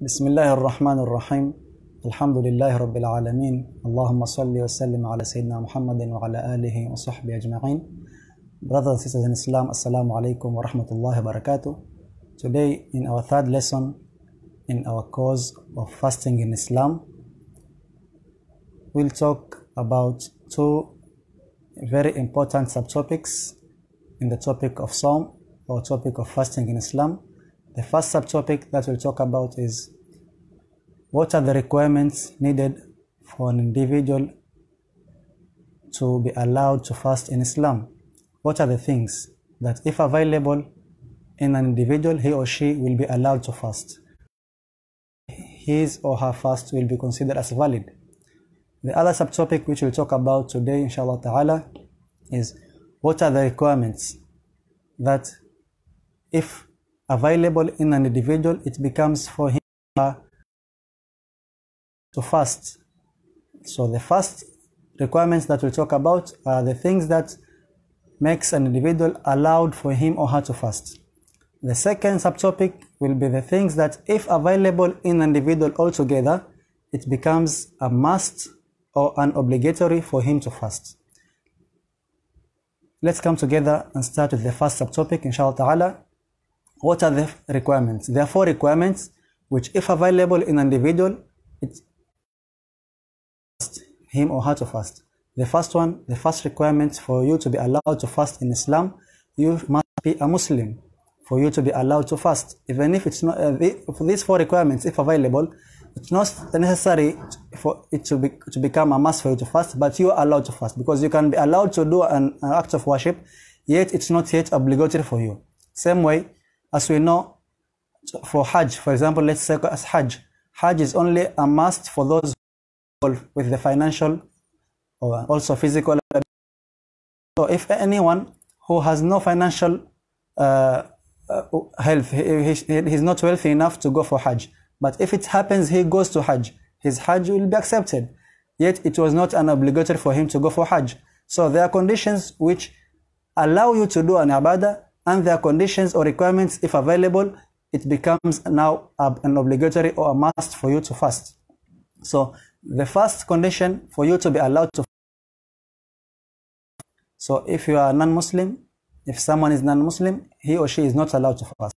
بسم الله الرحمن الرحيم الحمد لله رب العالمين اللهم صل وسلم على سيدنا محمد وعلى آله وصحبه أجمعين. Brothers and sisters in Islam, Assalamu alaikum wa rahmatullahi wa barakatuh. Today in our third lesson in our course of fasting in Islam, we'll talk about two very important subtopics in the topic of Sawm or topic of fasting in Islam. The first subtopic that we'll talk about is what are the requirements needed for an individual to be allowed to fast in Islam. What are the things that if available in an individual, he or she will be allowed to fast? His or her fast will be considered as valid. The other subtopic which we'll talk about today, inshallah ta'ala, is what are the requirements that if available in an individual, it becomes for him to fast. So the first requirements that we'll talk about are the things that makes an individual allowed for him or her to fast. The second subtopic will be the things that if available in an individual altogether, it becomes a must or an obligatory for him to fast. Let's come together and start with the first subtopic, inshallah ta'ala. What are the requirements? There are four requirements which if available in an individual, it's him or her to fast. The first one, the first requirement for you to be allowed to fast in Islam, you must be a Muslim for you to be allowed to fast. Even if it's not, for these four requirements, if available, it's not necessary for it to become a must for you to fast, but you are allowed to fast because you can be allowed to do an act of worship, yet it's not yet obligatory for you. Same way, as we know, for Hajj, for example, let's say as Hajj. Hajj is only a must for those with the financial or also physical. So if anyone who has no financial health, he's not wealthy enough to go for Hajj, but if it happens he goes to Hajj, his Hajj will be accepted. Yet it was not an obligatory for him to go for Hajj. So there are conditions which allow you to do an ibadah, and there are conditions or requirements, if available, it becomes now an obligatory or a must for you to fast. So the first condition for you to be allowed to fast. So if you are non-Muslim, if someone is non-Muslim, he or she is not allowed to fast.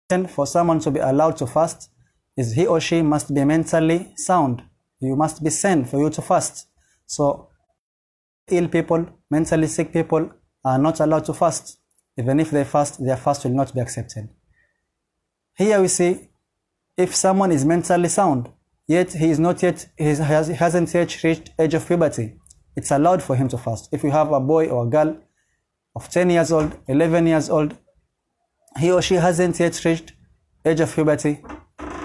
And for someone to be allowed to fast is he or she must be mentally sound. You must be sane for you to fast. So ill people, mentally sick people are not allowed to fast. Even if they fast, their fast will not be accepted. Here we see, if someone is mentally sound, yet he hasn't yet reached age of puberty, it's allowed for him to fast. If you have a boy or a girl of 10 years old, 11 years old, he or she hasn't yet reached age of puberty,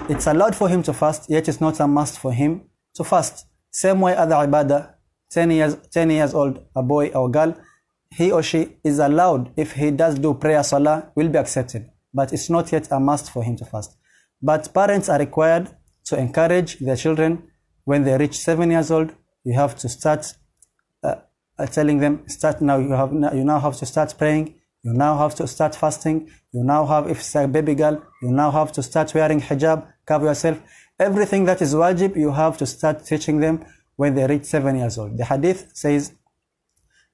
it's allowed for him to fast, yet it's not a must for him to fast. Same way other ibadah, 10 years old, a boy or a girl, he or she is allowed, if he does do prayer, salah, will be accepted. But it's not yet a must for him to fast. But parents are required to encourage their children when they reach 7 years old. You have to start telling them, start now, you now have to start praying, you now have to start fasting, you now have, if it's a baby girl, you now have to start wearing hijab, cover yourself. Everything that is wajib, you have to start teaching them when they reach 7 years old. The hadith says,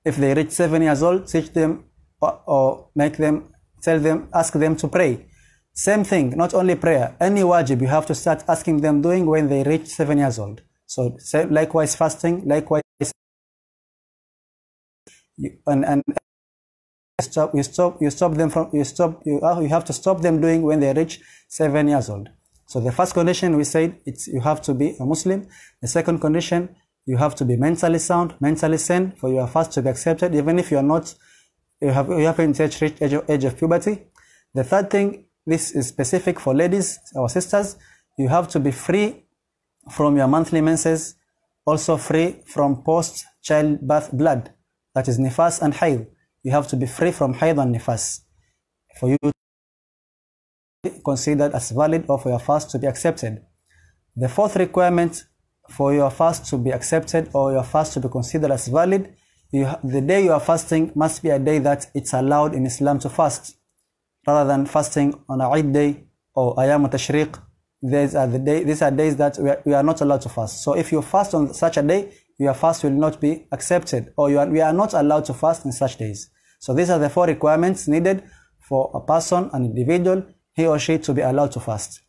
if they reach 7 years old, teach them or make them, tell them, ask them to pray. Same thing, not only prayer, any wajib you have to start asking them doing when they reach 7 years old. So likewise fasting, likewise you have to stop them doing when they reach 7 years old. So the first condition we said, you have to be a Muslim. The second condition, you have to be mentally sound, mentally sane for your fast to be accepted, even if you are not, you haven't yet reached age of puberty. The third thing, this is specific for ladies or sisters, you have to be free from your monthly menses, also free from post-childbirth blood, that is nifas and hayd. You have to be free from hayd and nifas for you to be considered as valid or for your fast to be accepted. The fourth requirement for your fast to be accepted or your fast to be considered as valid, the day you are fasting must be a day that it's allowed in Islam to fast. rather than fasting on a Eid day or Ayam Tashriq. these are days that we are not allowed to fast. So if you fast on such a day, your fast will not be accepted, or we are not allowed to fast in such days. So these are the 4 requirements needed for a person, an individual, he or she, to be allowed to fast.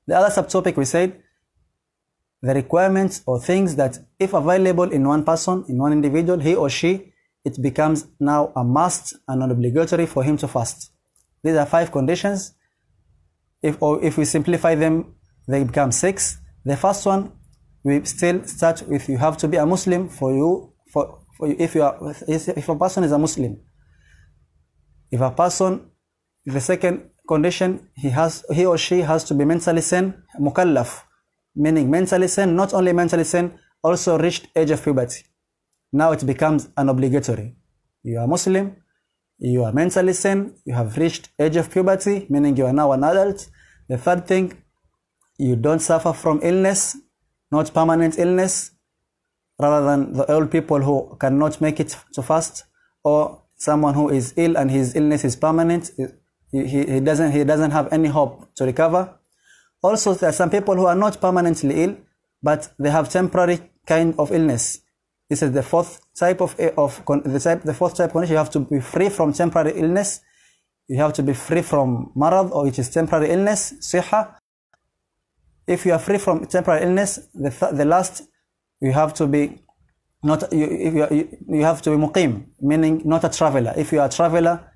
The other subtopic, we said, the requirements or things that if available in one person, in one individual, he or she, it becomes now a must and an obligatory for him to fast. These are 5 conditions. If we simplify them, they become 6. The first one, we still start with you have to be a Muslim if a person is a Muslim. If a person, the second condition, he or she has to be mentally sane, mukallaf, meaning mentally sane, not only mentally sane, also reached age of puberty. Now it becomes an obligatory. You are Muslim, you are mentally sane, you have reached age of puberty, meaning you are now an adult. The third thing, you don't suffer from illness, not permanent illness, rather than the old people who cannot make it to fast, or someone who is ill and his illness is permanent, he doesn't have any hope to recover. Also, there are some people who are not permanently ill, but they have temporary kind of illness. This is the fourth type condition. You have to be free from temporary illness. You have to be free from marad, or which is temporary illness, siha. If you are free from temporary illness, the last, you have to be you have to be muqim, meaning not a traveler. If you are a traveler,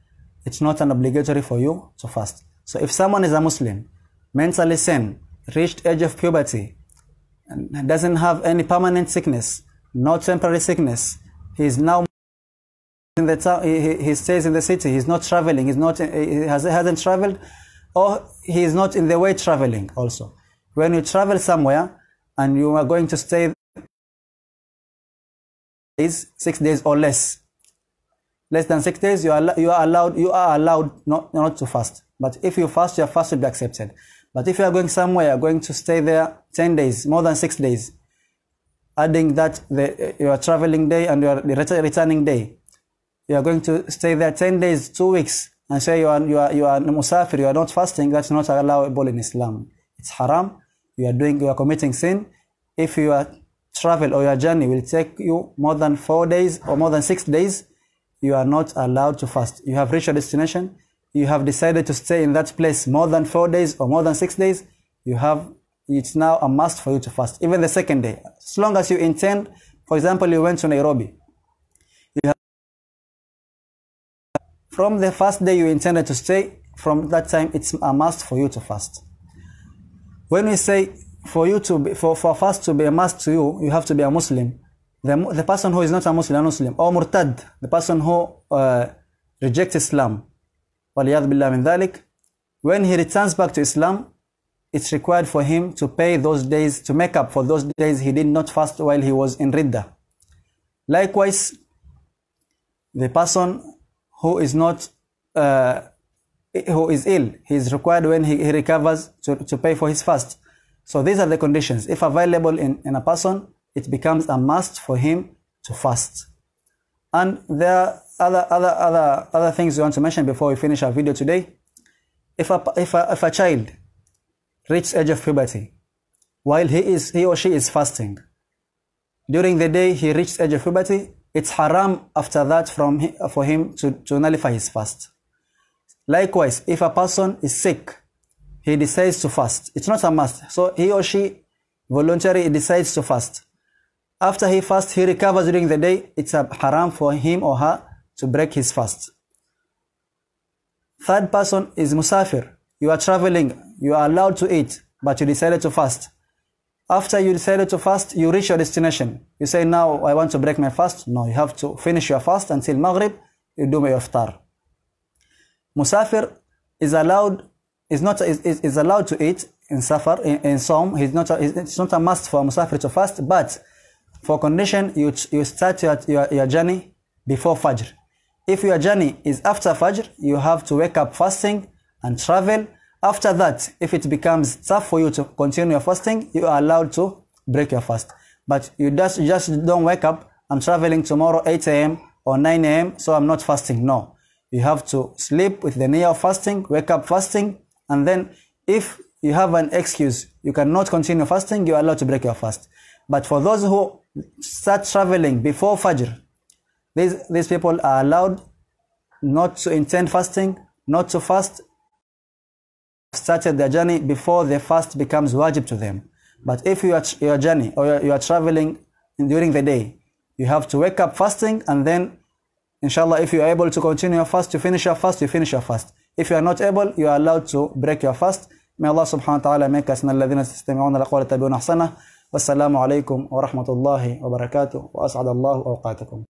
it's not an obligatory for you to fast. So if someone is a Muslim, mentally sane, reached age of puberty, and doesn't have any permanent sickness, no temporary sickness, he is now in the town, he stays in the city, he's not traveling, he hasn't traveled, or he is not in the way traveling also. When you travel somewhere and you are going to stay 6 days or less than 6 days, you are allowed not to fast. But if you fast, your fast will be accepted. But if you are going somewhere, you are going to stay there 10 days, more than 6 days, adding that your traveling day and your returning day, you are going to stay there 10 days, 2 weeks, and say you are musafir, you are not fasting. That's not allowable in Islam. It's haram. You are committing sin. If your travel or your journey will take you more than 4 days or more than 6 days, you are not allowed to fast. You have reached your destination. You have decided to stay in that place more than 4 days or more than 6 days. It's now a must for you to fast, even the second day. As long as you intend, for example, you went to Nairobi. From the first day you intended to stay, from that time it's a must for you to fast. When we say for fast to be a must to you, you have to be a Muslim. The person who is not a Muslim, or murtad, the person who rejects Islam, waliyadh billah min dhalik, when he returns back to Islam, it's required for him to pay those days, to make up for those days he did not fast while he was in Ridda. Likewise, the person who is ill, he is required when he recovers to pay for his fast. So these are the conditions. If available in a person, it becomes a must for him to fast. And there are other things we want to mention before we finish our video today. If a child reaches age of puberty, while he or she is fasting, during the day he reaches age of puberty, it's haram after that for him to nullify his fast. Likewise, if a person is sick, he decides to fast. It's not a must. So he or she voluntarily decides to fast. After he fasts, he recovers during the day, it's a haram for him or her to break his fast. Third person is musafir. You are traveling, you are allowed to eat, but you decided to fast. After you decided to fast, you reach your destination. You say, now I want to break my fast. No, you have to finish your fast until Maghrib, you do your iftar. Musafir is allowed to eat in safar, in Sawm. It's not a must for a musafir to fast, but for condition, you start your journey before Fajr. If your journey is after Fajr, you have to wake up fasting and travel. After that, if it becomes tough for you to continue your fasting, you are allowed to break your fast. But you just don't wake up, I'm traveling tomorrow 8 a.m. or 9 a.m., so I'm not fasting. No. You have to sleep with the niyyah of fasting, wake up fasting, and then if you have an excuse, you cannot continue fasting, you are allowed to break your fast. But for those who start traveling before Fajr, these people are allowed not to intend fasting, not to fast, started their journey before the fast becomes wajib to them. But if your journey or you are traveling during the day, you have to wake up fasting, and then inshallah, if you are able to continue your fast, you finish your fast, you finish your fast. If you are not able, you are allowed to break your fast. May Allah subhanahu wa ta'ala make us من الذين يستمعون القول ويتبعون أحسنه. والسلام عليكم ورحمة الله وبركاته وأسعد الله أوقاتكم.